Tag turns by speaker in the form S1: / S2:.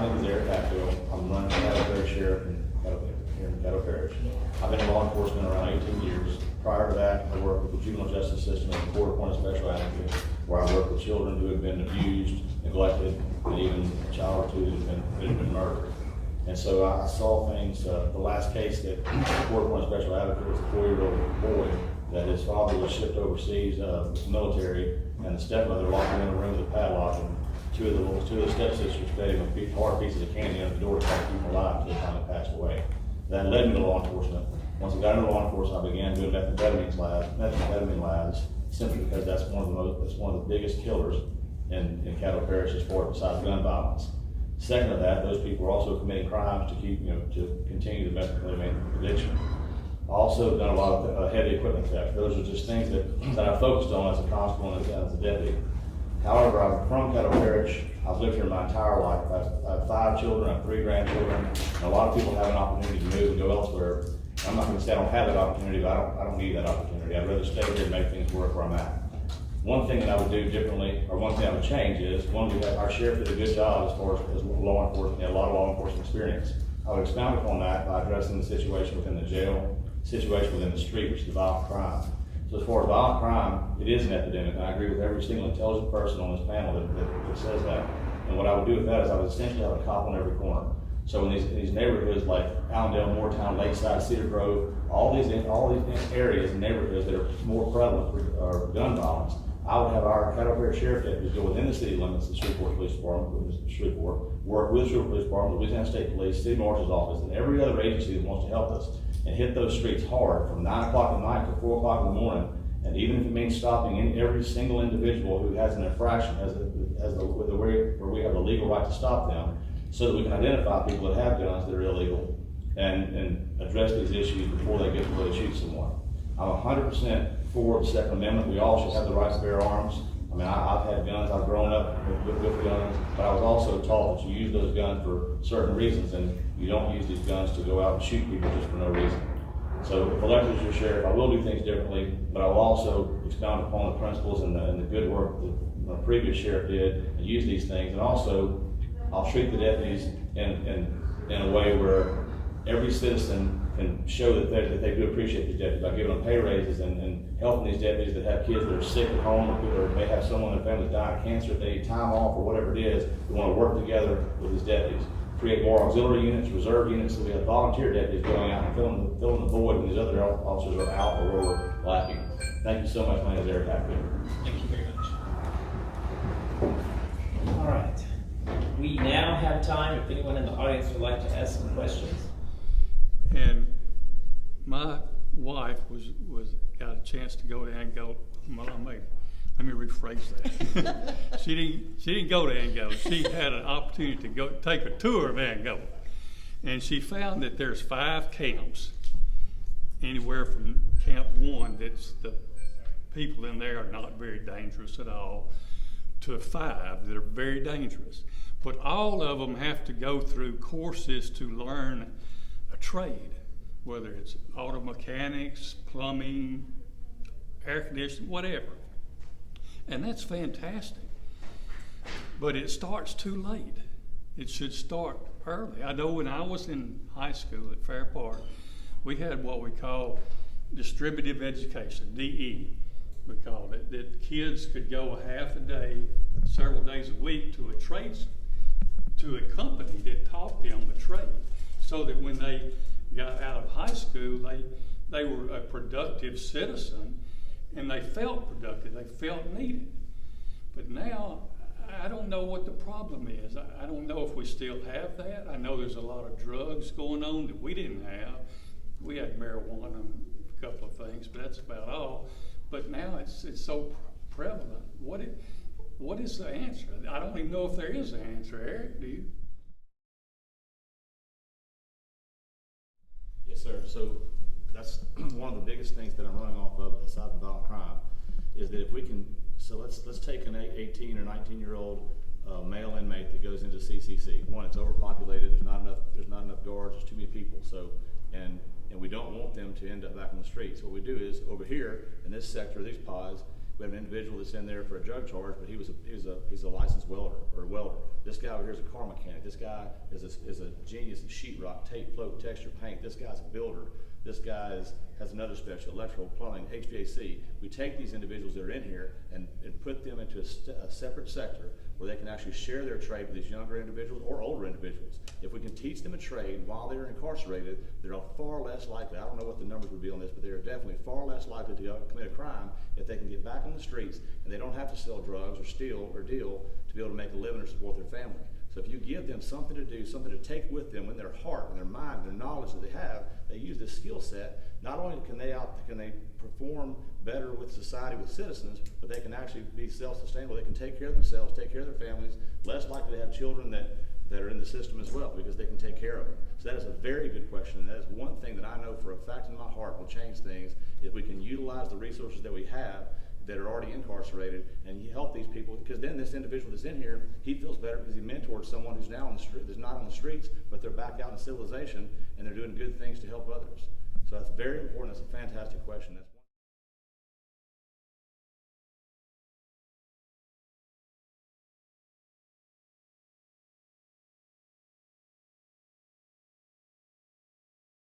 S1: My name is Eric Hatfield. I'm running Caddo Parish Sheriff here in Caddo Parish. I've been in law enforcement around 18 years. Prior to that, I worked with the juvenile justice system as a court-appointed special advocate, where I worked with children who had been abused, neglected, and even a child or two that had been murdered. And so I saw things. The last case that the court-appointed special advocate was a 4-year-old boy that his father was shipped overseas with the military, and the stepmother locked him in a room with a padlock, and two of the stepsisters fed him a hard pieces of candy under the door to try to keep him alive until he finally passed away. That led me to law enforcement. Once I got into law enforcement, I began doing methamphetamine labs, simply because that's one of the biggest killers in Caddo Parish as far as besides gun violence. Second to that, those people are also committing crimes to continue the methamphetamine addiction. I also done a lot of heavy equipment theft. Those are just things that I focused on as a constable and as a deputy. However, I'm from Caddo Parish. I've lived here my entire life. I have 5 children, I have 3 grandchildren, and a lot of people have an opportunity to move and go elsewhere. I'm not going to say I don't have that opportunity, but I don't need that opportunity. I'd rather stay here and make things work where I'm at. One thing that I would do differently, or one thing I would change is, our sheriff did a good job as far as law enforcement. He had a lot of law enforcement experience. I would expound upon that by addressing the situation within the jail, situation within the street, which is violent crime. So as far as violent crime, it is an epidemic, and I agree with every single intelligent person on this panel that says that. And what I would do with that is I would essentially have a cop on every corner. So in these neighborhoods like Allendale, Moortown, Lakeside, Cedar Grove, all these areas and neighborhoods that are more prevalent for gun violence, I would have our Caddo Parish Sheriff deputies go within the city limits of the Shreveport Police Department, work with the Shreveport Police Department, Louisiana State Police, City Marshal's Office, and every other agency that wants to help us, and hit those streets hard from 9 o'clock at night to 4 o'clock in the morning. And even if it means stopping in every single individual who has an infraction where we have the legal right to stop them, so that we can identify people that have guns that are illegal and address these issues before they get to where they shoot someone. I'm 100% for the Second Amendment. We all should have the right to bear arms. I mean, I've had guns. I've grown up with guns, but I was also taught that you use those guns for certain reasons, and you don't use these guns to go out and shoot people just for no reason. So if elected as your sheriff, I will do things differently, but I will also expound upon the principles and the good work that the previous sheriff did and use these things. And also, I'll treat the deputies in a way where every citizen can show that they do appreciate these deputies by giving them pay raises and helping these deputies that have kids that are sick at home, or may have someone in their family dying of cancer, if they need time off or whatever it is. We want to work together with these deputies. Create more auxiliary units, reserve units, so we have volunteer deputies going out and filling the void when these other officers are out or where we're lacking. Thank you so much. My name is Eric Hatfield.
S2: Thank you very much. All right. We now have time if anyone in the audience would like to ask some questions.
S3: And my wife got a chance to go to Angola. Let me rephrase that. She didn't go to Angola. She had an opportunity to go take a tour of Angola, and she found that there's 5 camps, anywhere from Camp 1, that's the people in there are not very dangerous at all, to 5 that are very dangerous. But all of them have to go through courses to learn a trade, whether it's auto mechanics, plumbing, air conditioning, whatever. And that's fantastic. But it starts too late. It should start early. I know when I was in high school at Fair Park, we had what we call distributive education, DE, we called it, that kids could go a half a day, several days a week to a company that taught them a trade, so that when they got out of high school, they were a productive citizen, and they felt productive, they felt needed. But now, I don't know what the problem is. I don't know if we still have that. I know there's a lot of drugs going on that we didn't have. We had marijuana and a couple of things, but that's about all. But now it's so prevalent. What is the answer? I don't even know if there is an answer. Eric, do you?
S1: Yes, sir. So that's one of the biggest things that I'm running off of, aside from violent crime, is that if we can. So let's take an 18 or 19-year-old male inmate that goes into CCC. One, it's overpopulated. There's not enough guards. There's too many people. So and we don't want them to end up back on the streets. What we do is over here in this sector, these pods, We have an individual that's in there for a drug charge, but he's a licensed welder. This guy over here is a car mechanic. This guy is a genius at sheetrock, tape, float, texture, paint. This guy's a builder. This guy has another special, electrical, plumbing, HVAC. We take these individuals that are in here and put them into a separate sector where they can actually share their trade with these younger individuals or older individuals. If we can teach them a trade while they're incarcerated, they're far less likely, I don't know what the numbers would be on this, but they're definitely far less likely to commit a crime if they can get back on the streets and they don't have to sell drugs or steal or deal to be able to make a living or support their family. So if you give them something to do, something to take with them in their heart and their mind, their knowledge that they have, they use this skill set. Not only can they perform better with society, with citizens, but they can actually be self-sustainable. They can take care of themselves, take care of their families, less likely to have children that are in the system as well, because they can take care of them. So that is a very good question, and that is one thing that I know for a fact in my heart will change things if we can utilize the resources that we have that are already incarcerated and help these people, because then this individual that's in here, he feels better because he mentored someone who's now on the street, that's not on the streets, but they're back out in civilization and they're doing good things to help others. So that's very important. That's a fantastic question.